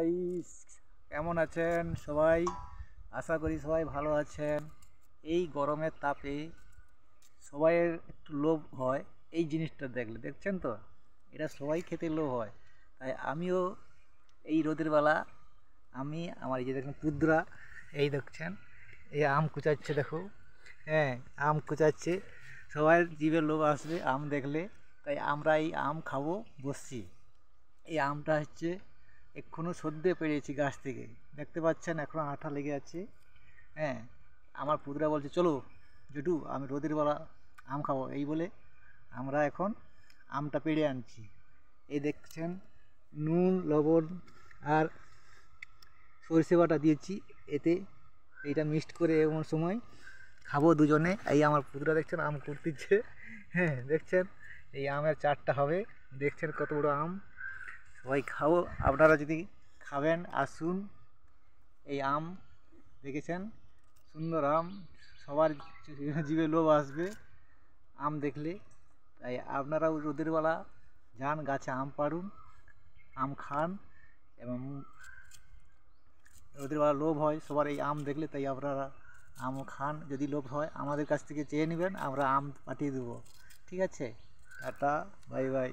Guys, কেমন আছেন সবাই? আশা করি সবাই ভালো আছেন। এই গরমের তাপে সবাইয়ের একটু লোভ হয় এই জিনিসটা দেখলে, দেখছেন তো, এটা সবাই খেতে লোভ হয়। তাই আমিও এই রোদের বেলা আমার এই যে দেখুন পুদ্রা, এই দেখছেন, এই আম কুচাচ্ছে, দেখো। হ্যাঁ, আম কুচাচ্ছে, সবাই জিভে লোভ আসবে আম দেখলে। তাই আমরা এই আম খাবো বসছি। এই আমটা হচ্ছে এক্ষুনি সদ্যে পেড়েছি গাছ থেকে, দেখতে পাচ্ছেন এখনও আঠা লেগে আছে। হ্যাঁ, আমার পুত্রা বলছে চলো জুটু, আমি রোদের বেলা আম খাবো, এই বলে আমরা এখন আমটা পেড়ে আনছি। এই দেখছেন, নুন লবণ আর সরষে বাটা দিয়েছি এতে, এইটা মিক্সড করে এমন সময় খাবো দুজনে। এই আমার পুত্রা দেখছেন আম কুড়তিচ্ছে। হ্যাঁ দেখছেন, এই আমের চারটা হবে, দেখছেন কত বড় আম। সবাই খাও, আপনারা যদি খাবেন আসুন। এই আম দেখেছেন, সুন্দর আম, সবার জিভে লোভ আসবে আম দেখলে। তাই আপনারাও রোদের বেলা যান গাছে আম পাড়ুন, আম খান। এবং রোদের বেলা লোভ হয় সবার এই আম দেখলে, তাই আপনারা আমও খান। যদি লোভ হয় আমাদের কাছ থেকে চেয়ে নেবেন, আমরা আম পাঠিয়ে দেবো। ঠিক আছে, টাটা, বাই বাই।